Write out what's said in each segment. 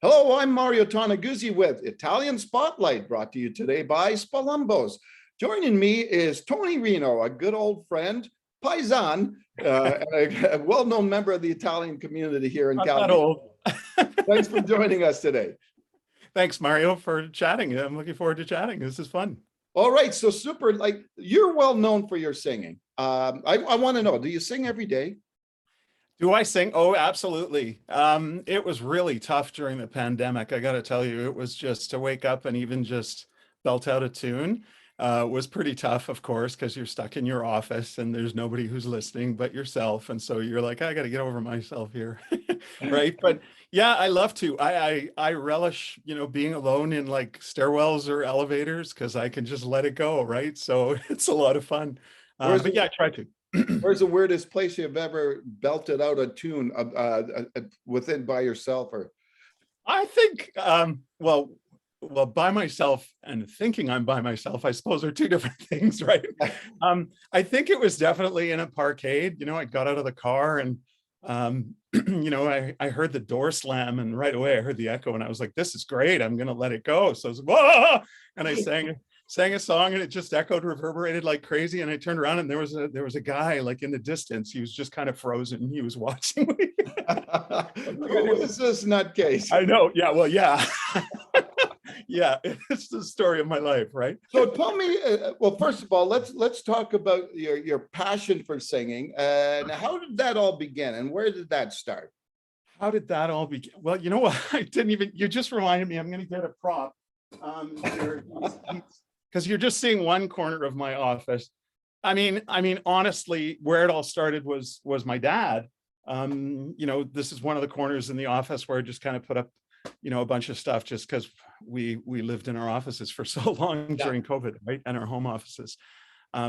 Hello, I'm Mario Toneguzzi with Italian Spotlight, brought to you today by Spalumbos. Joining me is Tony Rino, a good old friend, paisan, and a well-known member of the Italian community here in Calgary. Not old. Thanks for joining us today. Thanks, Mario, for chatting. I'm looking forward to chatting. This is fun. All right, so super, like you're well known for your singing. I want to know, do you sing every day? Do I sing? Oh, absolutely. It was really tough during the pandemic. I got to tell you, it was just to wake up and even just belt out a tune was pretty tough, of course, because you're stuck in your office and there's nobody who's listening but yourself. And so you're like, I got to get over myself here. Right. But yeah, I love to. I relish, being alone in like stairwells or elevators because I can just let it go. Right. So it's a lot of fun. But yeah, I try to. Where's the weirdest place you've ever belted out a tune within by yourself? Or I think, well, by myself and thinking I'm by myself, I suppose, are two different things, right? I think it was definitely in a parkade. I got out of the car and, I heard the door slam, and right away I heard the echo, and I was like, "This is great! I'm going to let it go." So I was, "Whoa!" And I sang a song, and it just echoed, reverberated like crazy. And I turned around, and there was a guy like in the distance. He was just kind of frozen. He was watching me. Who is this nutcase? I know. Yeah. Well, yeah. Yeah. It's the story of my life, right? So tell me, well, first of all, let's talk about your passion for singing, and how did that all begin, and where did that start? How did that all begin? Well, you know what? You just reminded me. I'm going to get a prop. Because you're just seeing one corner of my office. I mean, honestly, where it all started was my dad. This is one of the corners in the office where I just kind of put up, a bunch of stuff just because we lived in our offices for so long during COVID, right? And our home offices.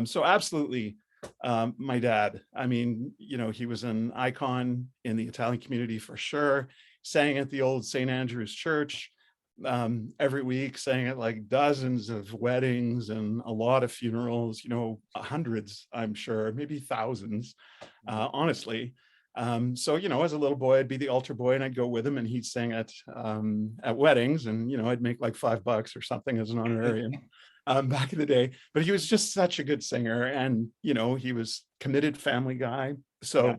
So absolutely, my dad. He was an icon in the Italian community for sure. Sang at the old St. Andrew's Church every week, sang at like dozens of weddings and a lot of funerals, hundreds, I'm sure, maybe thousands, honestly. So, as a little boy, I'd be the altar boy and I'd go with him, and he'd sing at weddings, and, I'd make like $5 or something as an honorarium back in the day. But he was just such a good singer, and, he was committed family guy. So,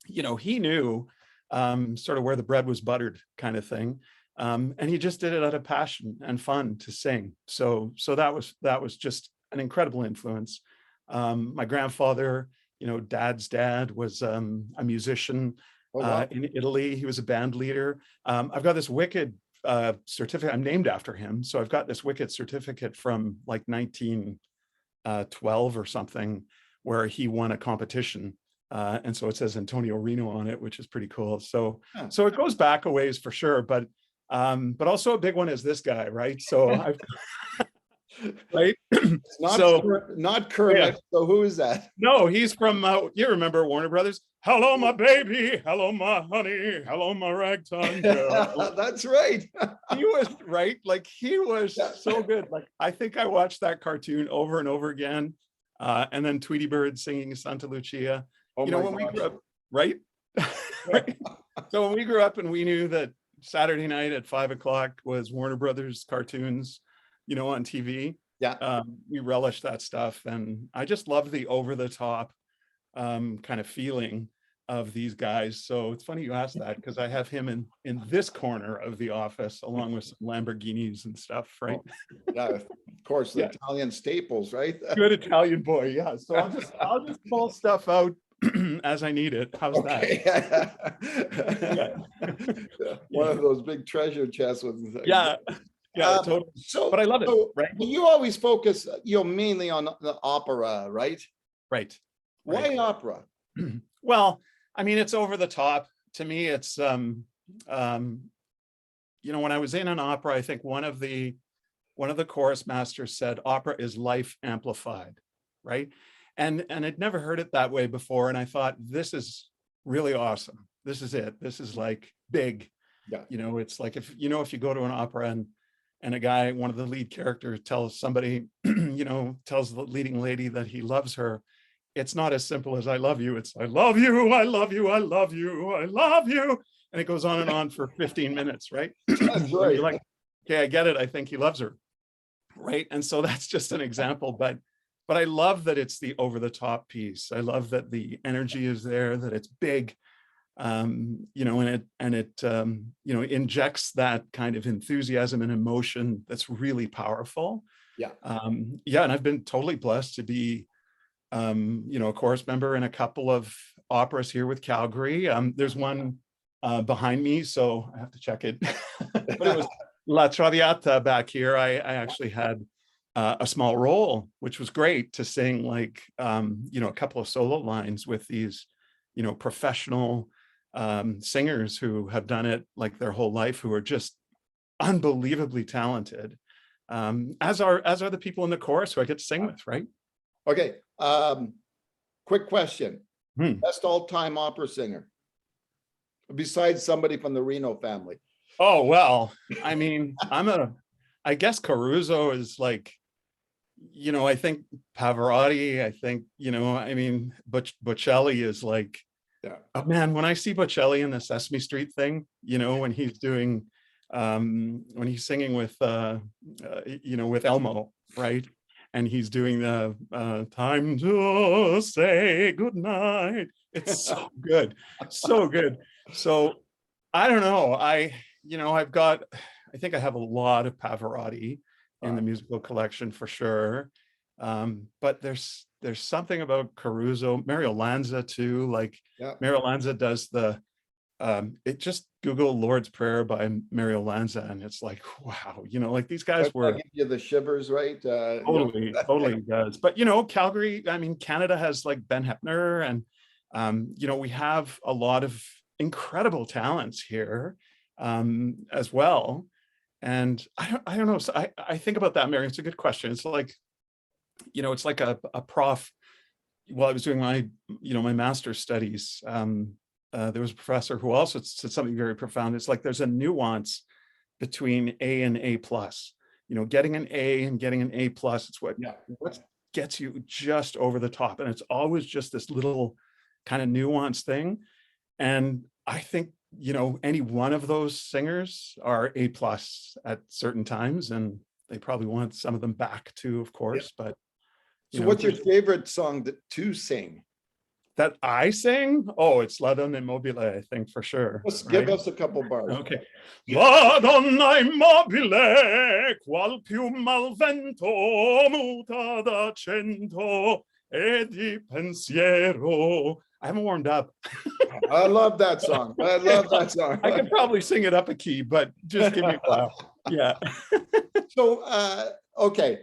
he knew sort of where the bread was buttered kind of thing. And he just did it out of passion and fun to sing. So that was just an incredible influence. My grandfather, dad's dad, was a musician in Italy. He was a band leader. I've got this wicked certificate. I'm named after him. So I've got this wicked certificate from like 1912 or something, where he won a competition. And so it says Antonio Rino on it, which is pretty cool. So it goes back a ways for sure, but also a big one is this guy, right? So I've right. Not Kermit. Yeah. So who is that? No, he's from you remember Warner Brothers. Hello, my baby. Hello, my honey. Hello, my ragtime girl. That's right. He was right. Like he was so good. Like I think I watched that cartoon over and over again. And then Tweety Bird singing Santa Lucia. When we grew up, right? Right. So when we grew up and we knew that Saturday night at 5:00 was Warner Brothers cartoons, on TV. Yeah. We relished that stuff. And I just love the over the top kind of feeling of these guys. So it's funny you asked that, because I have him in this corner of the office along with some Lamborghinis and stuff, right? Yeah, of course, the Italian staples, right? Good Italian boy, yeah. So I'll just pull stuff out as I need it. How's that? One of those big treasure chests with totally. So, but I love it. Right? You always focus, mainly on the opera, right? Right. Why opera? Well, it's over the top. To me, it's when I was in an opera, I think one of the chorus masters said, "Opera is life amplified," right? And I'd never heard it that way before. And I thought, this is really awesome. This is it. This is like big. Yeah. It's like if you go to an opera and a guy, one of the lead characters, tells somebody, tells the leading lady that he loves her, it's not as simple as "I love you." It's "I love you, I love you, I love you, I love you." and it goes on and on for 15 minutes, right? That's You're right. like, okay, I get it. I think he loves her, right? And so that's just an example, but I love that it's the over the top piece. I love that the energy is there, that it's big, you know, and it you know, injects that kind of enthusiasm and emotion that's really powerful. Yeah. Yeah, and I've been totally blessed to be, you know, a chorus member in a couple of operas here with Calgary. There's one behind me, so I have to check it. But it was La Traviata back here. I actually had a small role, which was great to sing, like, you know, a couple of solo lines with these, you know, professional singers who have done it like their whole life, who are just unbelievably talented, as are the people in the chorus who I get to sing with, right? Okay. Quick question. Hmm. Best all-time opera singer besides somebody from the Reno family? Oh, well, I mean, I guess Caruso is like, you know, I think Pavarotti, I think, you know, I mean, Bocelli is like, Yeah. oh man, when I see Bocelli in the Sesame Street thing, you know, when he's doing, when he's singing with, you know, with Elmo, right? And he's doing the time to say goodnight. It's so good, so good. So I don't know. You know, I think I have a lot of Pavarotti in the musical collection for sure. But there's something about Caruso, Mario Lanza too. Like, Yeah. Mario Lanza does the, it just Google Lord's Prayer by Mario Lanza, and it's like, wow, you know, like these guys That were give you the shivers, right? totally does. But you know, Calgary, I mean, Canada has like Ben Hepner, and you know, we have a lot of incredible talents here, as well. And I don't know. So I think about that, Mary. It's a good question. It's like, you know, it's like a prof. While I was doing my, you know, my master's studies, there was a professor who also said something very profound. It's like there's a nuance between A and A plus. You know, getting an A and getting an A plus, it's what gets you just over the top. And it's always just this little kind of nuanced thing. And I think, you know, any one of those singers are A plus at certain times, and they probably want some of them back too, of course. But so what's your favorite song to sing? That I sing? Oh, it's La Donna Immobile, I think, for sure. Let's give us a couple bars. Okay. La donna immobile, qual più mal vento, muta d'accento e di pensiero. I haven't warmed up. I love that song. I love that song. I could probably sing it up a key, but just give me a laugh. Yeah. So, okay.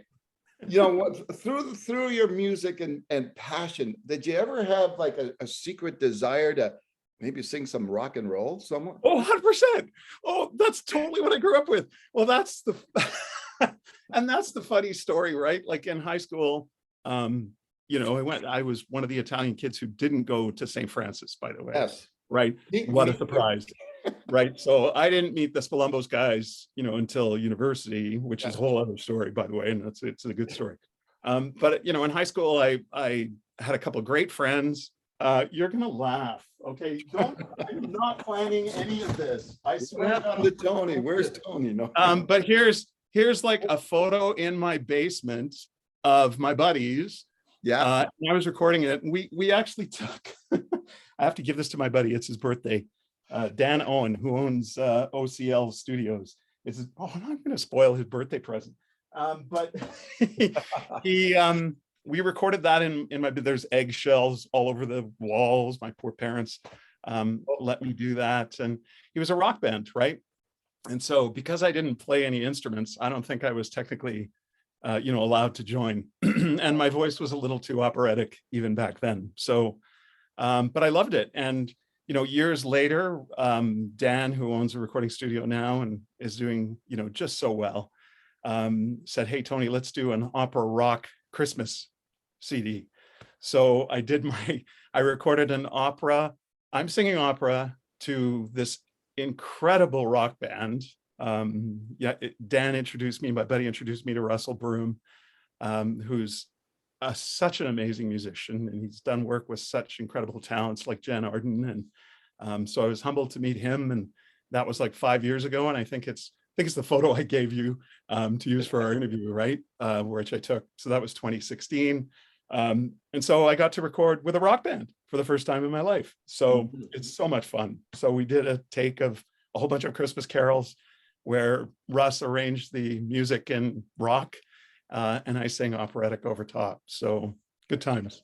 You know what, through your music and passion, did you ever have like a secret desire to maybe sing some rock and roll somewhere? Oh, 100%. Oh, that's totally what I grew up with. Well, that's the and that's the funny story, right? Like in high school, you know, I was one of the Italian kids who didn't go to St. Francis, by the way. Yes. Right. What a surprise. Right. So I didn't meet the Spolumbos guys, you know, until university, which is a whole other story, by the way. And it's a good story. But, you know, in high school, I had a couple of great friends. You're going to laugh. Okay. I'm not planning any of this. I swear. What happened to Tony? Where's Tony? No. But here's like a photo in my basement of my buddies. Yeah. I was recording it. And we actually took, I have to give this to my buddy. It's his birthday. Dan Owen, who owns OCL Studios. I'm not going to spoil his birthday present. But we recorded that in my, there's eggshells all over the walls. My poor parents let me do that. And he was a rock band, right? And so because I didn't play any instruments, I don't think I was technically, you know, allowed to join. And my voice was a little too operatic even back then. So, but I loved it. And you know, years later, Dan, who owns a recording studio now and is doing, you know, just so well, said, "Hey, Tony, let's do an opera rock Christmas CD." So I recorded an opera. I'm singing opera to this incredible rock band. Dan introduced me, my buddy introduced me to Russell Broom, who's such an amazing musician, and he's done work with such incredible talents like Jan Arden So I was humbled to meet him, and that was like 5 years ago. And I think it's the photo I gave you to use for our interview, right? Which I took. So that was 2016. And so I got to record with a rock band for the first time in my life. So it's so much fun. So we did a take of a whole bunch of Christmas carols where Russ arranged the music in rock, and I sang operatic over top. So good times.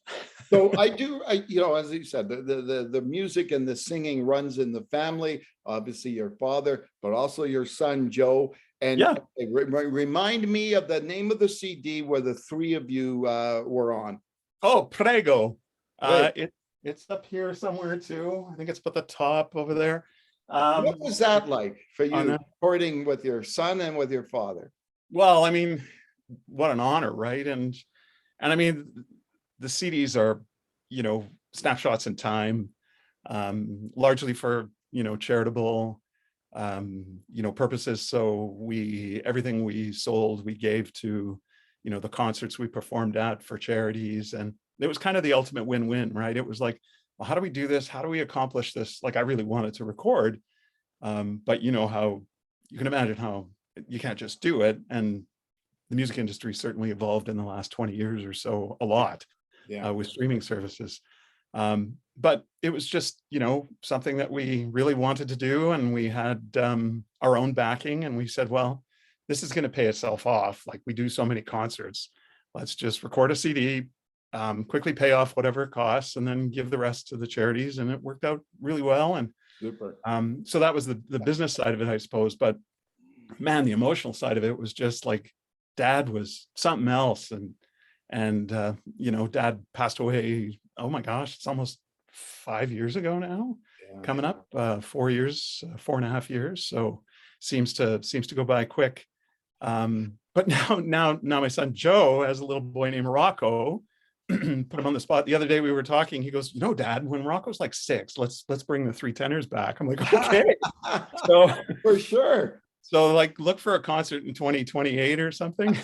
So you know, as you said, the music and the singing runs in the family, obviously your father, but also your son, Joe. And Yeah. remind me of the name of the CD where the three of you were on. Oh, Prego. Right. It's up here somewhere too. I think it's at the top over there. What was that like for on you, a- recording with your son and with your father? Well, I mean, what an honor, right? And I mean, the CDs are, you know, snapshots in time, largely for, you know, charitable, you know, purposes. So everything we sold, we gave to, you know, the concerts we performed at for charities. And it was kind of the ultimate win-win, right? It was like, well, how do we do this? How do we accomplish this? Like, I really wanted to record, but you know how, you can imagine how you can't just do it. And the music industry certainly evolved in the last 20 years or so a lot. Yeah. With streaming services. But it was just, you know, something that we really wanted to do. And we had our own backing, and we said, well, this is going to pay itself off. Like, we do so many concerts. Let's just record a CD, quickly pay off whatever it costs, and then give the rest to the charities. And it worked out really well. And Super. so that was the business side of it, I suppose. But man, the emotional side of it was just like, Dad was something else. And you know, Dad passed away, oh my gosh, it's almost 5 years ago now. Yeah. Coming up 4 years, 4.5 years. So seems to go by quick. But now my son Joe has a little boy named Rocco. Put him on the spot. The other day we were talking, he goes, you know, Dad, when Rocco's like 6, let's bring the 3 tenors back. I'm like, okay. So for sure. So like, look for a concert in 2028 or something.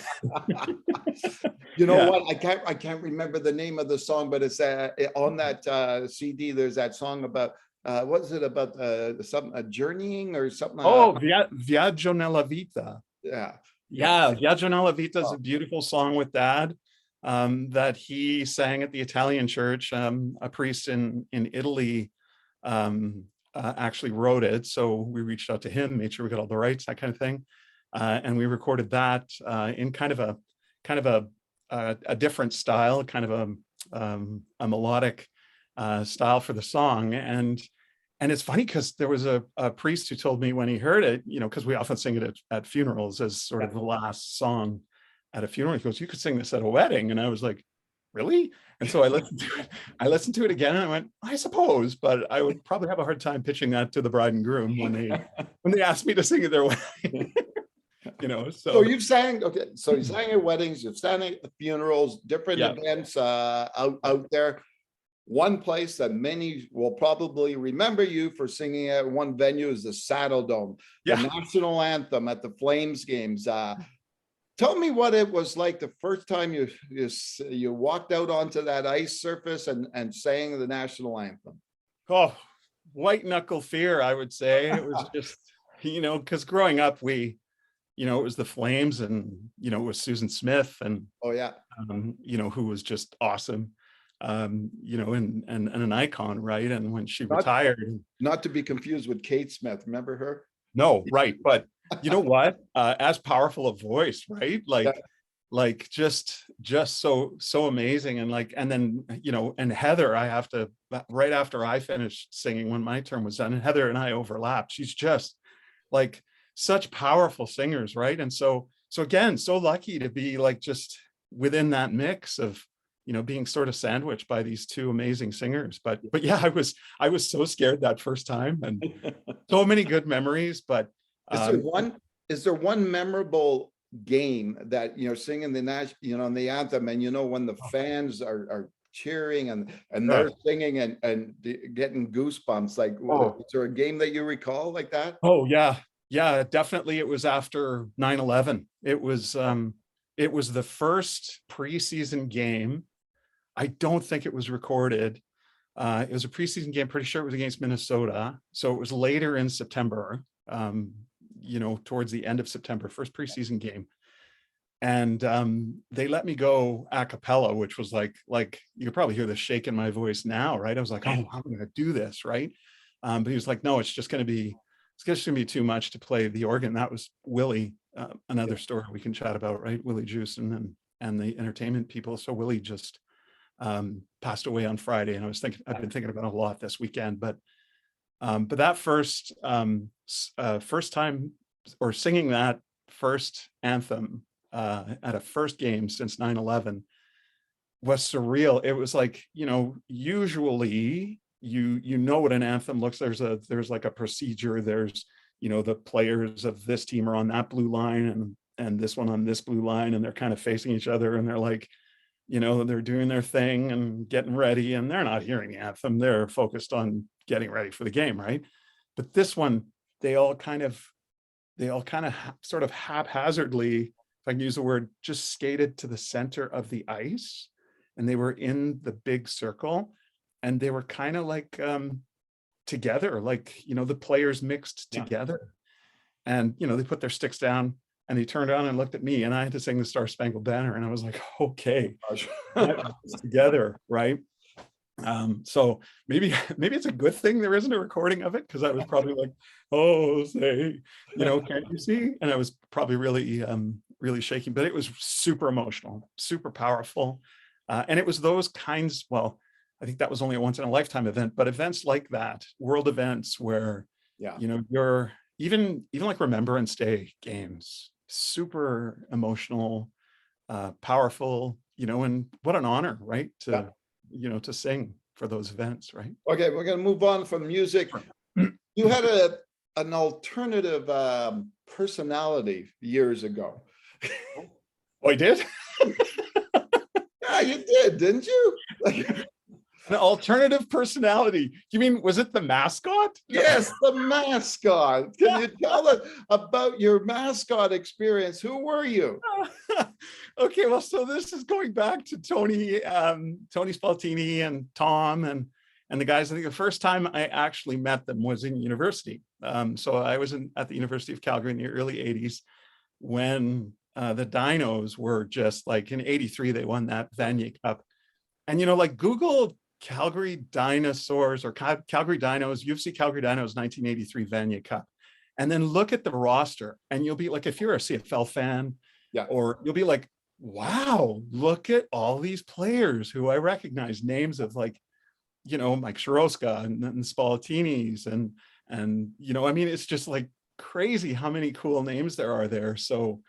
You know Yeah. what? I can't remember the name of the song, but it's on that CD. There's that song about what is it about? Something journeying or something. Viaggio nella vita. Yeah. Yeah, Viaggio nella vita is Oh. a beautiful song with Dad that he sang at the Italian church. A priest in Italy actually wrote it, so we reached out to him, made sure we got all the rights, that kind of thing, and we recorded that in kind of a different style, kind of a melodic style for the song. And it's funny because there was a priest who told me when he heard it, you know, because we often sing it at funerals as sort of the last song at a funeral. He goes, you could sing this at a wedding. And I was like, really? And so I listened to it again, and I went, I suppose, but I would probably have a hard time pitching that to the bride and groom when they asked me to sing at their wedding. You know, So you've sang, okay, so you sang at weddings, you've sang at funerals, different Yeah. events out there. One place that many will probably remember you for singing at one venue is the Saddledome, the Yeah. national anthem at the Flames games. Tell me what it was like the first time you walked out onto that ice surface and sang the national anthem. Oh, white knuckle fear, I would say. It was just, you know, because growing up, it was the Flames, and, you know, it was Susan Smith, and, Oh yeah. you know, who was just awesome, you know, and an icon, right? And when she retired. Not to be confused with Kate Smith. Remember her? No, right. But you know what? As powerful a voice, right? Like just so amazing. And then, you know, and Heather, I have to, right after I finished singing, when my term was done, and Heather and I overlapped. She's just like such powerful singers, right? And so again, so lucky to be like just within that mix of, you know, being sort of sandwiched by these two amazing singers. But yeah, I was so scared that first time, and so many good memories. But is there one memorable game that, you know, singing the anthem, and, you know, when the fans are cheering and they're singing and getting goosebumps, like, is there a game that you recall like that? Oh yeah, definitely. It was after 9/11. It was the first preseason game. I don't think it was recorded, It was a preseason game, pretty sure it was against Minnesota. So it was later in September, towards the end of September, first preseason game. And they let me go a cappella, which was like you could probably hear the shake in my voice now, right? I was like, oh, I'm gonna do this, right? But he was like, no, it's just gonna be too much to play the organ. That was Willie, another story we can chat about, right? Willie Juice and the entertainment people. So Willie just passed away on Friday, and I've been thinking about it a lot this weekend. But that first time, or singing that first anthem at a first game since 9/11 was surreal. It was like, usually you know what an anthem looks. There's like a procedure. There's, the players of this team are on that blue line and this one on this blue line, and they're kind of facing each other, and they're like, they're doing their thing and getting ready, and they're not hearing the anthem. They're focused on getting ready for the game, right? But this one, they all kind of sort of haphazardly, if I can use the word, just skated to the center of the ice, and they were in the big circle, and they were kind of like together, like, the players mixed together. And, they put their sticks down, and he turned on and looked at me, and I had to sing the Star Spangled Banner. And I was like, okay, together, right? So maybe it's a good thing there isn't a recording of it, because I was probably like, oh, say, can't you see? And I was probably really shaking, but it was super emotional, super powerful. And it was those kinds, well, I think that was only a once in a lifetime event, but events like that, world events where, you're even like Remembrance Day games, super emotional, powerful, and what an honor, right? To sing for those events, right? Okay, we're going to move on from music. You had an alternative personality years ago. Oh, I did? Yeah, you did, didn't you? An alternative personality. You mean, was it the Mascot? Yes, the Mascot. Can you tell us about your Mascot experience? Who were you? Okay, well, so this is going back to Tony Spaltini and Tom and the guys. I think the first time I actually met them was in university. So I was at the University of Calgary in the early 80s when the Dinos were just like, in 83, they won that Vanier Cup. And, like, Google Calgary Dinosaurs or Calgary Dinos, UFC Calgary Dinos 1983 Vanier Cup. And then look at the roster, and you'll be like, if you're a CFL fan, or you'll be like, wow, look at all these players who I recognize, names of, like, Mike Shiroska and Spaltinis and I mean, it's just like crazy how many cool names there are there. So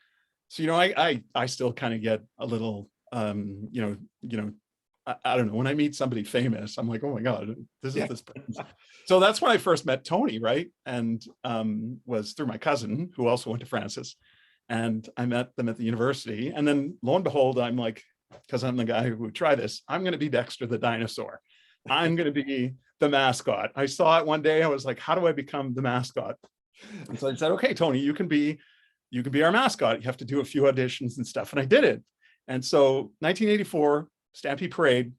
I still kind of get a little I don't know, when I meet somebody famous, I'm like, oh my God, this is this person. So that's when I first met Tony, right? And was through my cousin, who also went to Francis. And I met them at the university. And then lo and behold, I'm like, because I'm the guy who would try this, I'm going to be Dexter the dinosaur. I'm going to be the Mascot. I saw it one day. I was like, how do I become the Mascot? And so I said, okay, Tony, you can be our mascot. You have to do a few auditions and stuff. And I did it. And so 1984, Stampede Parade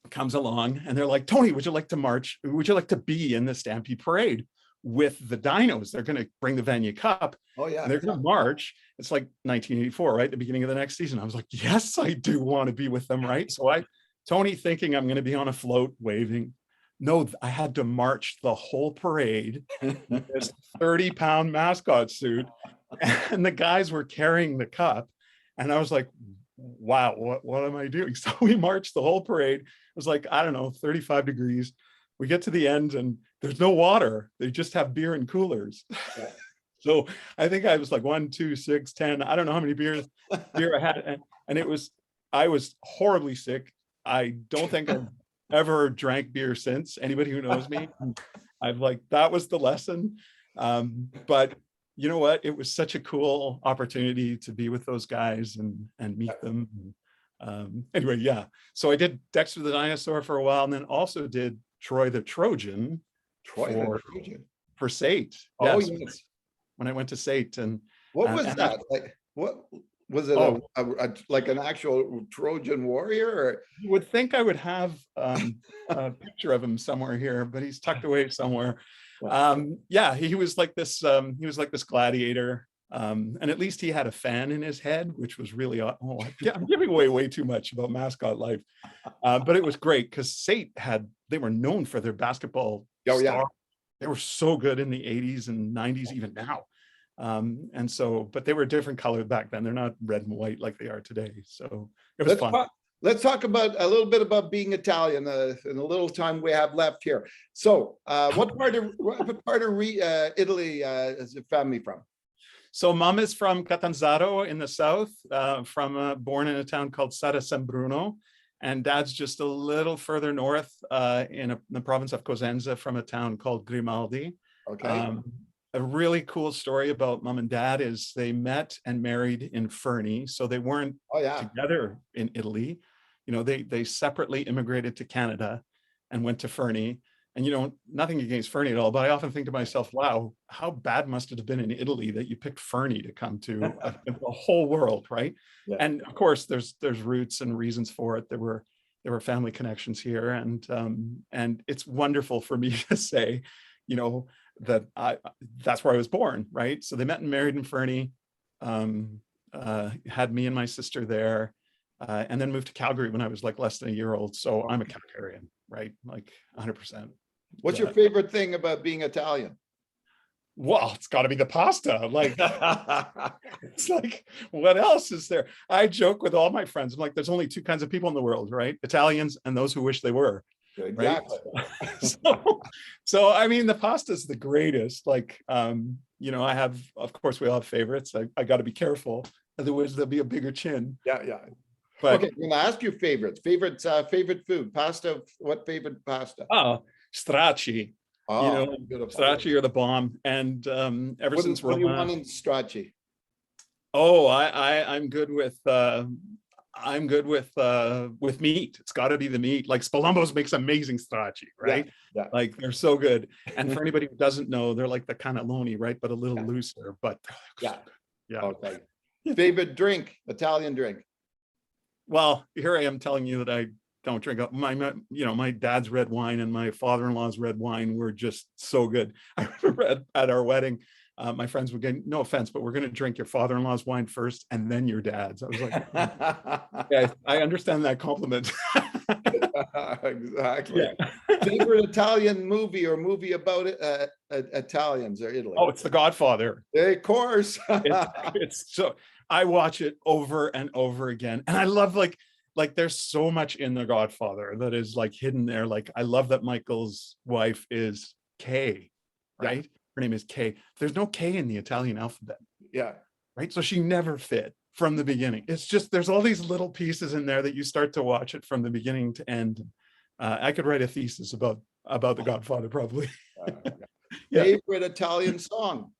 comes along, and they're like, Tony, would you like to march? Would you like to be in the Stampede Parade with the Dinos? They're going to bring the Vanier Cup. Oh, yeah. And they're going to march. It's like 1984, right? The beginning of the next season. I was like, yes, I do want to be with them, right? So Tony thinking I'm going to be on a float waving. No, I had to march the whole parade in this 30-pound mascot suit. And the guys were carrying the cup. And I was like, wow, what am I doing? So we marched the whole parade. It was like, I don't know, 35 degrees. We get to the end and there's no water. They just have beer in coolers. Yeah. So I think I was like 1, 2, 6, 10. I don't know how many beer I had. And I was horribly sick. I don't think I've ever drank beer since. Anybody who knows me, I've like, that was the lesson. But you know what? It was such a cool opportunity to be with those guys and meet them. Anyway, yeah. So I did Dexter the Dinosaur for a while, and then also did Troy the Trojan for SAIT. Oh, yes. When I went to SAIT. And what was that? Like, what Was it Oh, like an actual Trojan warrior? Or? you would think I would have a picture of him somewhere here, but he's tucked away somewhere. Yeah, he was like this. He was like this gladiator, and at least he had a fan in his head, which was really. Oh, I'm giving away way too much about Mascot life, but it was great because SAIT had. They were known for their basketball. Oh yeah, they were so good in the '80s and '90s, even now. And so, but they were different colors back then. They're not red and white like they are today. So it was fun. Let's talk about a little bit about being Italian in the little time we have left here. So, what part of Italy is your family from? So, mom is from Catanzaro in the south, born in a town called San Bruno, and dad's just a little further north in the province of Cosenza from a town called Grimaldi. Okay. A really cool story about mom and dad is they met and married in Fernie. So they weren't together in Italy. You know, they separately immigrated to Canada and went to Fernie. And, you know, nothing against Fernie at all, but I often think to myself, wow, how bad must it have been in Italy that you picked Fernie to come to the whole world, right? Yeah. And of course, there's roots and reasons for it. There were family connections here. And it's wonderful for me to say, you know, that's where I was born, right? So they met and married in Fernie, had me and my sister there, and then moved to Calgary when I was like less than a year old. So I'm a Calgarian, right? Like 100%. What's your favorite thing about being Italian? Well, it's got to be the pasta. Like, it's like, what else is there? I joke with all my friends. I'm like, there's only two kinds of people in the world, right? Italians and those who wish they were. Exactly. Right? So I mean, the pasta is the greatest. Like, you know, of course, we all have favorites. I got to be careful, otherwise there'll be a bigger chin. Yeah. But okay, I'm gonna ask you favorite food, pasta. What favorite pasta? Oh, stracci. Oh, you know, beautiful. Stracci are the bomb. And ever since what do you want in stracci? Oh, I'm good with meat. It's got to be the meat. Like Spalumbo's makes amazing stracci, right? Yeah. Like they're so good. And for anybody who doesn't know, they're like the cannelloni, right? But a little looser. But yeah. Okay. Favorite drink, Italian drink? Well, here I am telling you that I don't drink up my dad's red wine and my father-in-law's red wine were just so good. I remember at our wedding, my friends would get, no offense, but we're going to drink your father-in-law's wine first and then your dad's. I was like, yeah, I understand that compliment. Exactly. Yeah. Favorite Italian movie or movie about Italians or Italy? Oh, it's The Godfather. Of course. it's so, I watch it over and over again. And I love like there's so much in The Godfather that is like hidden there. Like, I love that Michael's wife is Kay, right? Yeah. Her name is Kay. There's no K in the Italian alphabet. Yeah. Right. So she never fit from the beginning. It's just, there's all these little pieces in there that you start to watch it from the beginning to end. I could write a thesis about The Godfather, probably. Yeah. Favorite Italian song?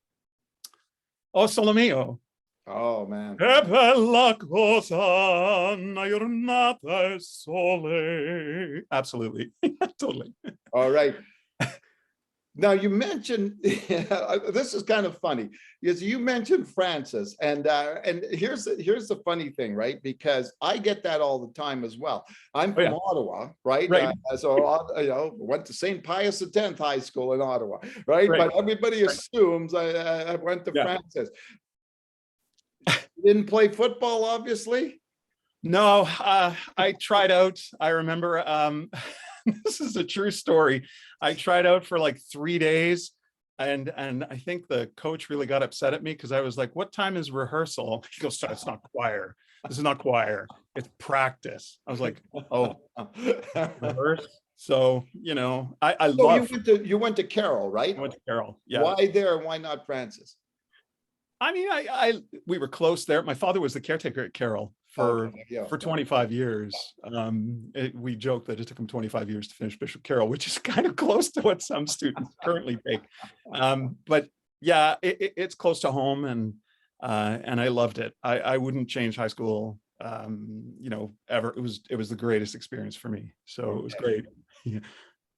Oh, Sole Mio. Oh, man. Che bella cosa, una giornata sole. Absolutely. Totally. All right. Now you mentioned, this is kind of funny, because you mentioned Francis, and here's the funny thing, right? Because I get that all the time as well. I'm from Ottawa, right? So went to St. Pius X High School in Ottawa, right? But everybody assumes I went to Francis. You didn't play football, obviously? No, I tried out. I remember. This is a true story. I tried out for like 3 days, and I think the coach really got upset at me because I was like, "What time is rehearsal?" He goes, "It's not choir. This is not choir. It's practice." I was like, "Oh, rehearse." So I love. You went to Carroll, right? I went to Carroll. Yeah. Why there? Why not Francis? I mean, we were close there. My father was the caretaker at Carroll for 25 years. We joke that it took him 25 years to finish Bishop Carroll, which is kind of close to what some students currently take. But yeah, it's close to home, and I loved it. I wouldn't change high school, ever. It was the greatest experience for me. So it was great. Yeah.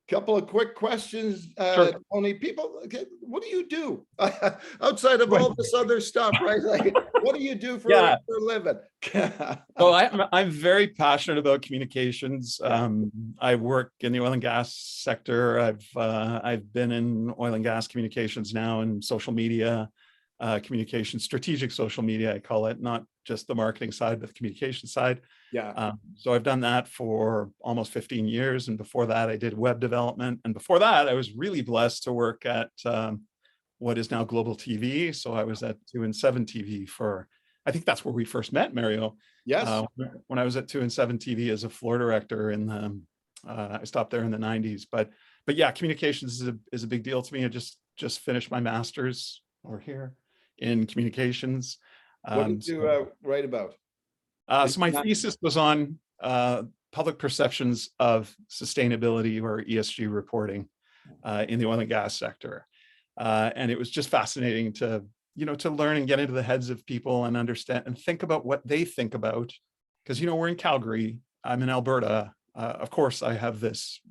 Couple of quick questions, Sure. Tony. People, okay, what do you do outside of Right. all this other stuff, right? Like, what do you do for, Yeah. for a living? So I'm very passionate about communications. I work in the oil and gas sector. I've been in oil and gas communications now, and social media communications, strategic social media, I call it, not just the marketing side, but the communication side. Yeah. So I've done that for almost 15 years. And before that, I did web development. And before that, I was really blessed to work at what is now Global TV. So I was at 2 and 7 TV for, I think that's where we first met, Mario. Yes. When I was at 2 and 7 TV as a floor director in the, I stopped there in the 90s. But yeah, communications is a big deal to me. I just finished my master's over here in communications. What did you write about? So my thesis was on public perceptions of sustainability or ESG reporting in the oil and gas sector. And it was just fascinating to learn and get into the heads of people and understand and think about what they think about. Because, we're in Calgary, I'm in Alberta. Of course, I have this,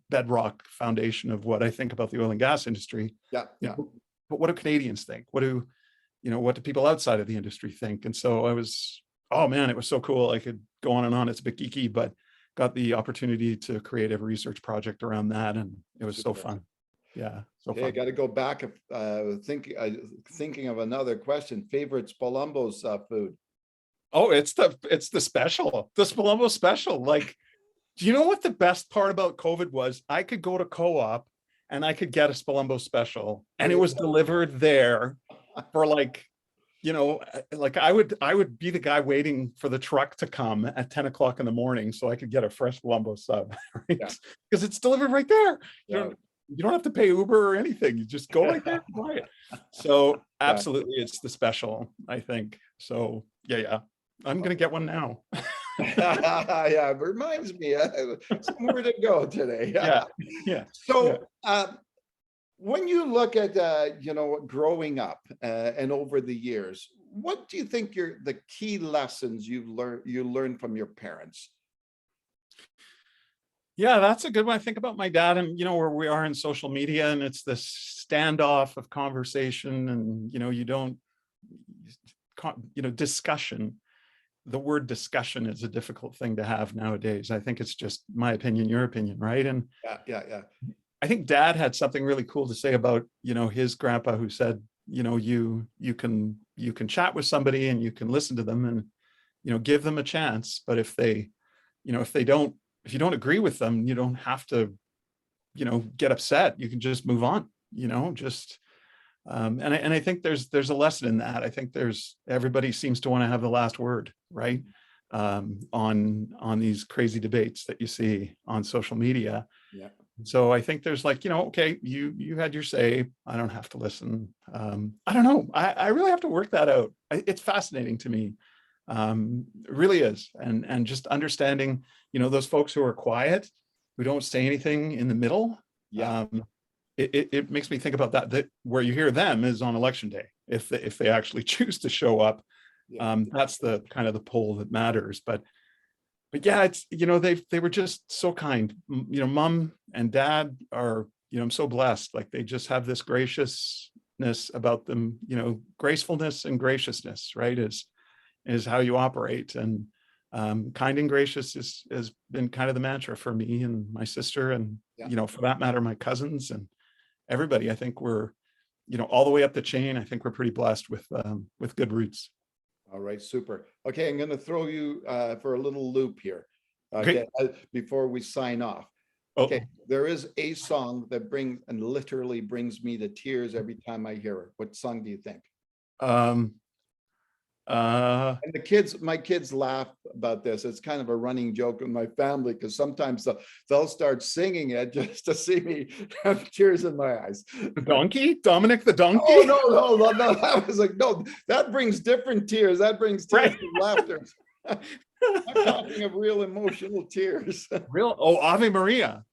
bedrock foundation of what I think about the oil and gas industry. Yeah. Yeah. But what do Canadians think? What do people outside of the industry think? And so oh man, it was so cool. I could go on and on. It's a bit geeky, but got the opportunity to create a research project around that. And it was so fun. Yeah. So Okay, fun. I got to go back. Thinking of another question. Favorite Spalumbo's food? Oh, it's the special, the Spalumbo special. Like, do you know what the best part about COVID was? I could go to Co-op and I could get a Spalumbo special, and it was delivered there for like I would be the guy waiting for the truck to come at 10 o'clock in the morning so I could get a fresh Spalumbo sub, right? Because it's delivered right there. You don't have to pay Uber or anything. You just go right there and buy it. So absolutely, it's the special, I think. So yeah. I'm gonna get one now. Yeah, it reminds me somewhere to go today. Yeah. So when you look at growing up and over the years, what do you think the key lessons you learned from your parents? Yeah, that's a good one. I think about my dad and, where we are in social media, and it's this standoff of conversation, and, discussion. The word discussion is a difficult thing to have nowadays. I think it's just my opinion, your opinion, right? And yeah. I think Dad had something really cool to say about, his grandpa, who said, you can chat with somebody and you can listen to them and, give them a chance. But if you don't agree with them, you don't have to, get upset. You can just move on, and I think there's a lesson in that. I think everybody seems to want to have the last word, right? On these crazy debates that you see on social media. Yeah. So I think there's okay, you had your say. I don't have to listen. I don't know. I really have to work that out. It's fascinating to me. It really is. And just understanding, those folks who are quiet, who don't say anything in the middle. Yeah. It makes me think about that where you hear them is on election day, if they actually choose to show up. That's the kind of the poll that matters. But yeah, it's, they were just so kind. Mom and Dad are, I'm so blessed. Like, they just have this graciousness about them, gracefulness and graciousness, right? Is how you operate. And kind and gracious has been kind of the mantra for me and my sister, and, for that matter, my cousins and everybody. I think we're, all the way up the chain. I think we're pretty blessed with good roots. All right, super. Okay, I'm going to throw you for a little loop here. Okay, before we sign off. Okay, there is a song that literally brings me to tears every time I hear it. What song do you think? And my kids laugh about this. It's kind of a running joke with my family, because sometimes they'll start singing it just to see me have tears in my eyes. The donkey, Dominic the donkey. Oh no! I was like, no, that brings different tears. That brings tears of laughter. I'm talking of real emotional tears. Ave Maria.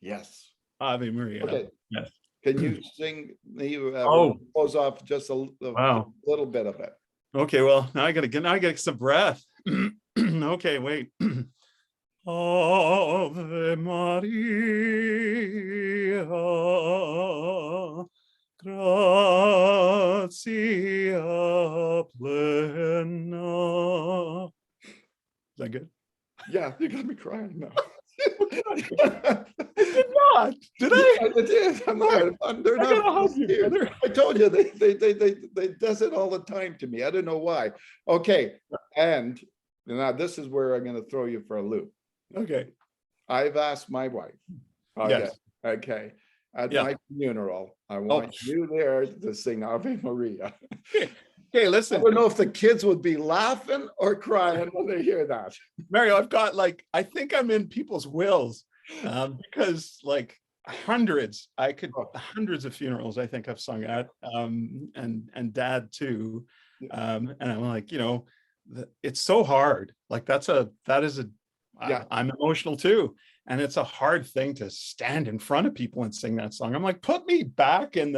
Yes. Ave Maria. Okay. Yes. Can you sing? Close off just a little bit of it. Okay, well, now I gotta get some breath. Okay, wait. Ave Maria, gratia plena. Is that good? Yeah, you got me crying now. I did not. Did I? Yeah, it is. They're I not gotta hug you, scared. brother. I told you they does it all the time to me. I don't know why. Okay, and now this is where I'm going to throw you for a loop. Okay. I've asked my wife. Yes. Okay. At Yeah. my funeral, I want you there to sing Ave Maria. Okay, I listen, don't know if the kids would be laughing or crying when they hear that. Mario, I've got like, I think I'm in people's wills because like hundreds of funerals I think I've sung at, and dad too. And I'm like, it's so hard. Like I'm emotional too. And it's a hard thing to stand in front of people and sing that song. I'm like, put me back in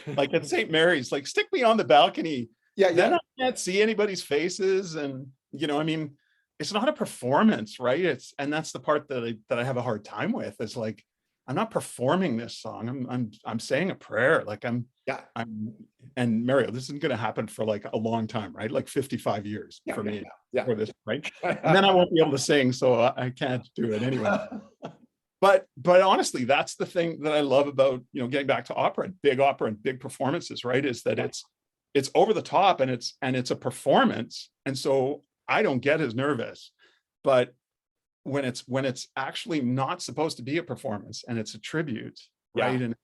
like at St. Mary's, like stick me on the balcony. Then I can't see anybody's faces. And, I mean, it's not a performance, right? And that's the part that I have a hard time with. Is like, I'm not performing this song. I'm saying a prayer. Like and Mario, this isn't going to happen for like a long time, right? Like 55 years for me for this, right? And then I won't be able to sing, so I can't do it anyway. But honestly, that's the thing that I love about, getting back to opera and big performances, right? Is that it's over the top and it's a performance. And so I don't get as nervous, but when it's actually not supposed to be a performance and it's a tribute, right? And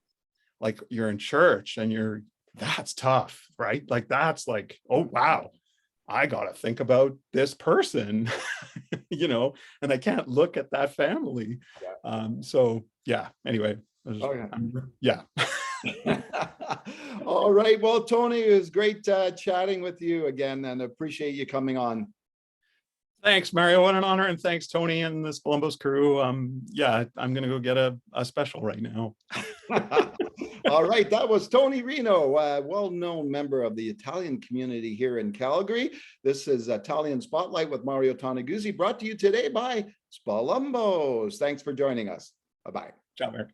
like you're in church and that's tough, right? Like that's like, oh wow, I gotta think about this person, and I can't look at that family. So yeah, anyway. Yeah. All right. Well, Tony, it was great chatting with you again, and appreciate you coming on. Thanks, Mario. What an honor. And thanks, Tony and this Columbus crew. Yeah, I'm going to go get a special right now. All right. That was Tony Rino, a well-known member of the Italian community here in Calgary. This is Italian Spotlight with Mario Toneguzzi, brought to you today by Spalumbos. Thanks for joining us. Bye-bye. Ciao, Mario.